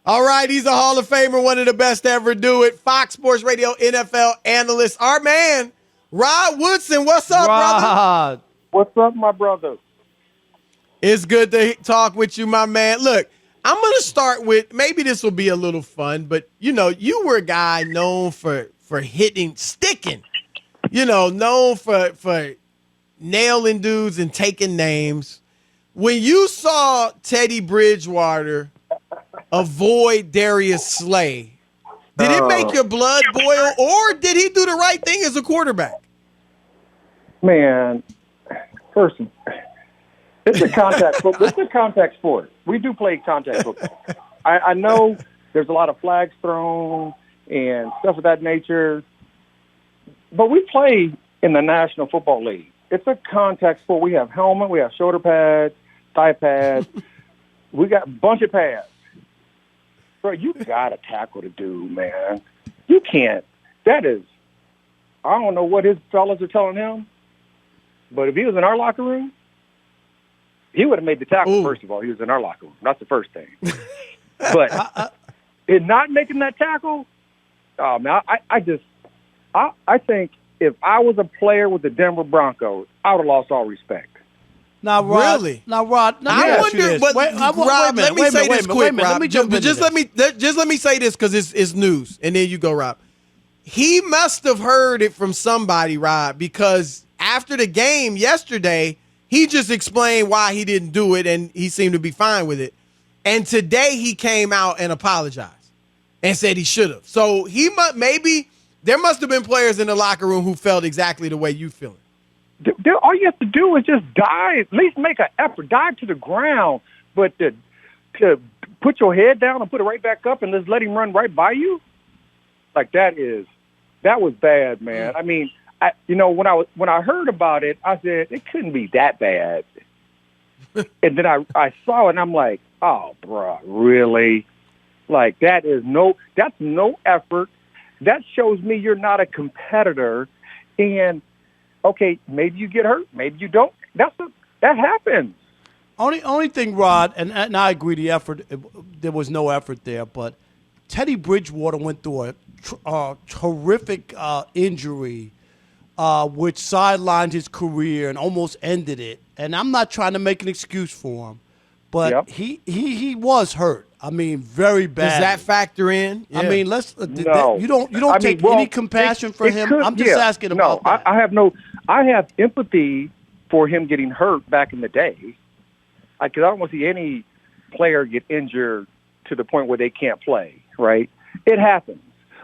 All right, he's a Hall of Famer, one of the best to ever do it. Fox Sports Radio NFL analyst, our man, Rod Woodson. What's up, brother? What's up, my brother? It's good to talk with you, my man. Look, I'm going to start with, maybe this will be a little fun, but, you were a guy known for sticking, known for nailing dudes and taking names. When you saw Teddy Bridgewater avoid Darius Slay, did it make your blood boil, or did he do the right thing as a quarterback? Man, first, it's a contact sport. We do play contact football. I know there's a lot of flags thrown and stuff of that nature, but we play in the National Football League. It's a contact sport. We have helmet, we have shoulder pads, thigh pads. We got a bunch of pads. Bro, you got to tackle the dude, man. You can't. That is, I don't know what his fellas are telling him, but if he was in our locker room, he would have made the tackle. First of all, he was in our locker room. That's the first thing. But in not making that tackle, oh, man, I think if I was a player with the Denver Broncos, I would have lost all respect. Now, Rod. Really? Now, Rod. I wonder. But Rob, let me say this quick, Rob. Just let me say this because it's news, and then you go, Rob. He must have heard it from somebody, Rob, because after the game yesterday, he just explained why he didn't do it, and he seemed to be fine with it. And today he came out and apologized and said he should have. So there must have been players in the locker room who felt exactly the way you feeling. All you have to do is just dive, at least make an effort, dive to the ground. But to put your head down and put it right back up and just let him run right by you, like that was bad, man. I mean, when I heard about it, I said it couldn't be that bad. And then I saw it and I'm like, oh, bro, really? Like that's no effort. That shows me you're not a competitor. And okay, maybe you get hurt, maybe you don't. That happens. Only thing, Rod, and I agree, the effort, there was no effort there, but Teddy Bridgewater went through a horrific injury, which sidelined his career and almost ended it. And I'm not trying to make an excuse for him, but he was hurt. I mean, very bad. Does that factor in? Yeah. I mean, no. You don't take any compassion for him. I'm just asking about that. I have empathy for him getting hurt back in the day. Because I don't want to see any player get injured to the point where they can't play, right? It happens.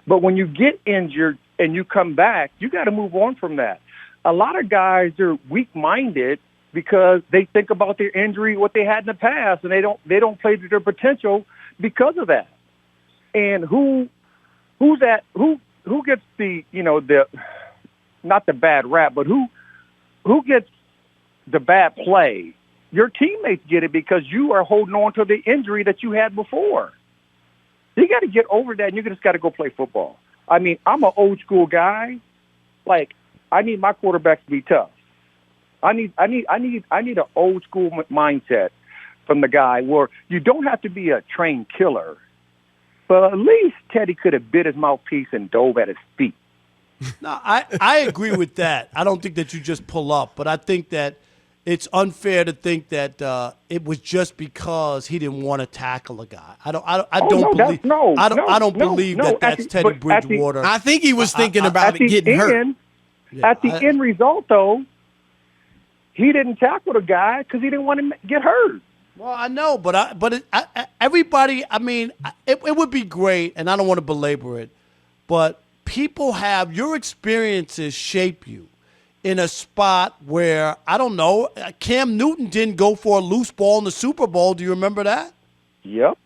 But when you get injured and you come back, you got to move on from that. A lot of guys are weak-minded because they think about their injury, what they had in the past, and they don't play to their potential because of that. And who gets the not the bad rap, but who gets the bad play? Your teammates get it because you are holding on to the injury that you had before. You got to get over that, and you just got to go play football. I mean, I'm an old school guy. Like, I need my quarterback to be tough. I need an old school mindset from the guy where you don't have to be a trained killer, but at least Teddy could have bit his mouthpiece and dove at his feet. No, I agree with that. I don't think that you just pull up, but I think that it's unfair to think that it was just because he didn't want to tackle a guy. I don't believe that that's Teddy Bridgewater. I think he was thinking about it getting hurt. At the end result, though, he didn't tackle the guy because he didn't want to get hurt. Well, I know, but everybody. I mean, it would be great, and I don't want to belabor it, but people have your experiences shape you in a spot where, I don't know, Cam Newton didn't go for a loose ball in the Super Bowl. Do you remember that? Yep.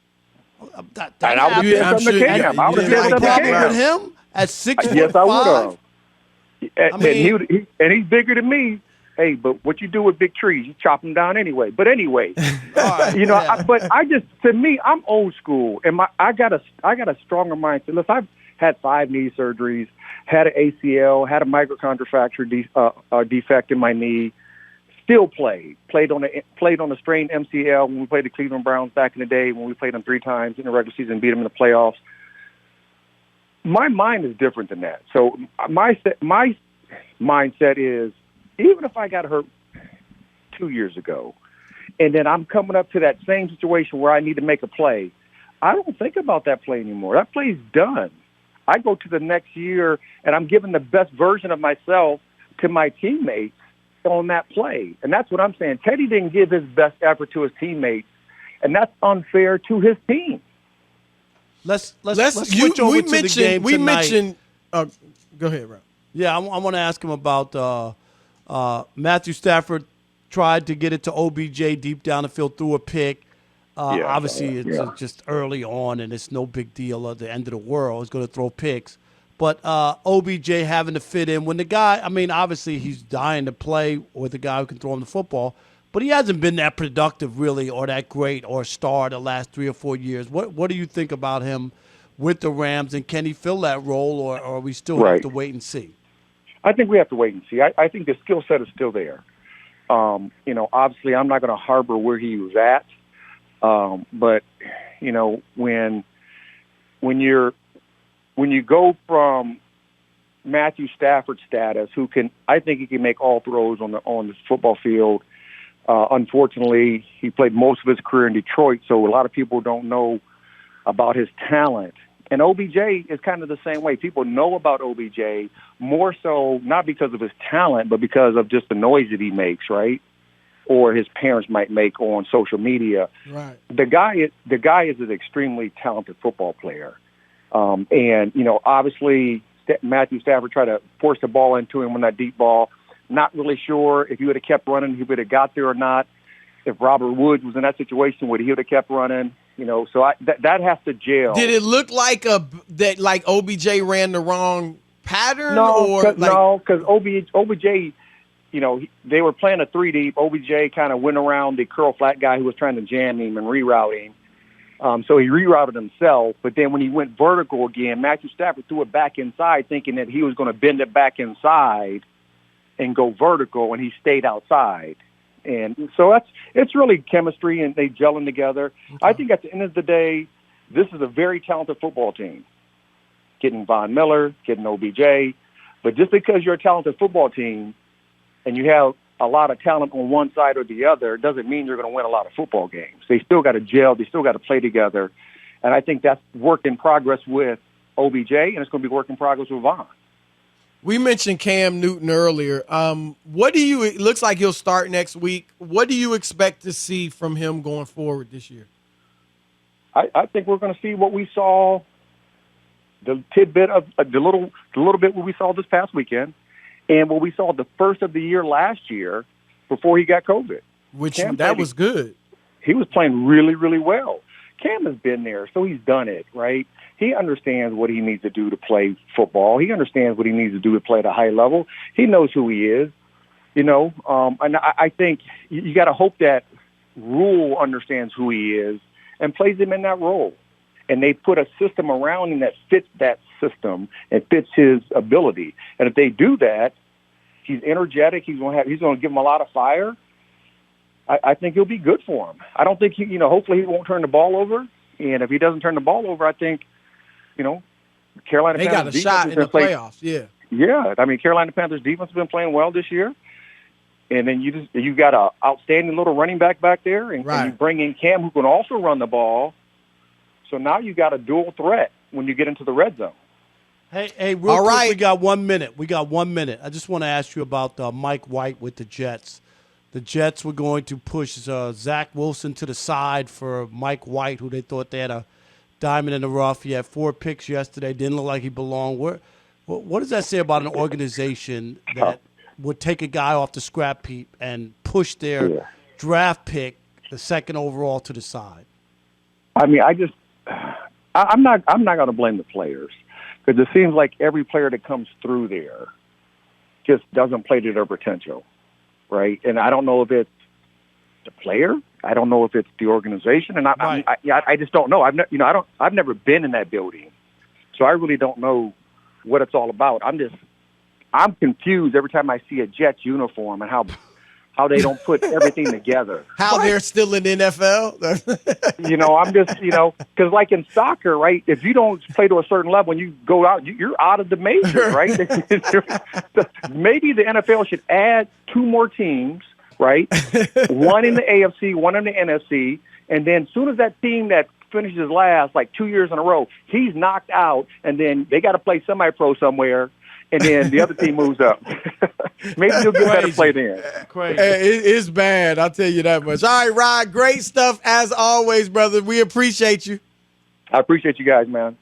That and I would have said something to Cam. I would have said something with him at 6'5"? Yes, I would have. And he's bigger than me. Hey, but what you do with big trees, you chop them down anyway. But anyway, to me, I'm old school, and I got a stronger mindset. Listen, I've had 5 knee surgeries, had an ACL, had a microchondrial fracture defect in my knee, still played on a strained MCL when we played the Cleveland Browns back in the day, when we played them 3 times in the regular season and beat them in the playoffs. My mind is different than that. So my mindset is, even if I got hurt 2 years ago, and then I'm coming up to that same situation where I need to make a play, I don't think about that play anymore. That play's done. I go to the next year, and I'm giving the best version of myself to my teammates on that play. And that's what I'm saying. Teddy didn't give his best effort to his teammates, and that's unfair to his team. Let's switch over to the game tonight. Go ahead, Rob. Yeah, I want to ask him about Matthew Stafford tried to get it to OBJ deep down the field, threw a pick. Obviously, it's just early on, and it's no big deal at the end of the world. He's going to throw picks. But OBJ having to fit in when the guy, I mean, obviously he's dying to play with a guy who can throw him the football, but he hasn't been that productive really, or that great or star the last 3 or 4 years. What do you think about him with the Rams, and can he fill that role, or we still have to wait and see? I think we have to wait and see. I think the skill set is still there. Obviously I'm not going to harbor where he was at. But when you go from Matthew Stafford status, I think he can make all throws on the football field. Unfortunately, he played most of his career in Detroit, so a lot of people don't know about his talent. And OBJ is kind of the same way. People know about OBJ more so not because of his talent, but because of just the noise that he makes, right? Or his parents might make on social media. Right. The guy is an extremely talented football player. Obviously Matthew Stafford tried to force the ball into him on that deep ball. Not really sure if he would have kept running, he would have got there or not. If Robert Woods was in that situation, would he have kept running? So that has to gel. Did it look like that OBJ ran the wrong pattern? No, because OBJ, they were playing a 3 deep. OBJ kind of went around the curl flat guy who was trying to jam him and reroute him. So he rerouted himself. But then when he went vertical again, Matthew Stafford threw it back inside, thinking that he was going to bend it back inside and go vertical, and he stayed outside. And so it's really chemistry, and they gelling together. Okay. I think at the end of the day, this is a very talented football team. Getting Von Miller, getting OBJ. But just because you're a talented football team and you have a lot of talent on one side or the other doesn't mean you're going to win a lot of football games. They still got to gel. They still got to play together. And I think that's work in progress with OBJ, and it's going to be work in progress with Von. We mentioned Cam Newton earlier. It looks like he'll start next week. What do you expect to see from him going forward this year? I think we're going to see what we saw, the tidbit of the little bit what we saw this past weekend, and what we saw the first of the year last year before he got COVID. That was good. He was playing really, really well. Cam has been there, so he's done it, right? He understands what he needs to do to play football. He understands what he needs to do to play at a high level. He knows who he is, and I think you got to hope that Rule understands who he is and plays him in that role. And they put a system around him that fits that system and fits his ability. And if they do that, he's energetic. He's going to give him a lot of fire. I think he'll be good for him. I don't think hopefully he won't turn the ball over. And if he doesn't turn the ball over, I think, Carolina Panthers got a shot in the playoffs. Yeah. Yeah. I mean, Carolina Panthers defense has been playing well this year. And then you got an outstanding little running back there, and you bring in Cam, who can also run the ball. So now you got a dual threat when you get into the red zone. Hey, real quick, we got 1 minute. I just want to ask you about Mike White with the Jets. The Jets were going to push Zach Wilson to the side for Mike White, who they thought they had a diamond in the rough. He had 4 picks yesterday. Didn't look like he belonged. What does that say about an organization that would take a guy off the scrap heap and push their draft pick, the second overall, to the side? I mean, I'm not going to blame the players, because it seems like every player that comes through there just doesn't play to their potential, right? And I don't know if it's the player. I don't know if it's the organization, and I just don't know. I've never been in that building, so I really don't know what it's all about. I'm confused every time I see a Jets uniform and how how they don't put everything together. How they're still in the NFL? I'm just, because like in soccer, right, if you don't play to a certain level, when you go out, you're out of the majors, right? Maybe the NFL should add 2 more teams, right? One in the AFC, one in the NFC, and then as soon as that team that finishes last, like 2 years in a row, he's knocked out, and then they got to play semi-pro somewhere, and then the other team moves up. Maybe you'll get better play then. Crazy. Hey, it's bad. I'll tell you that much. All right, Rod, great stuff as always, brother. We appreciate you. I appreciate you guys, man.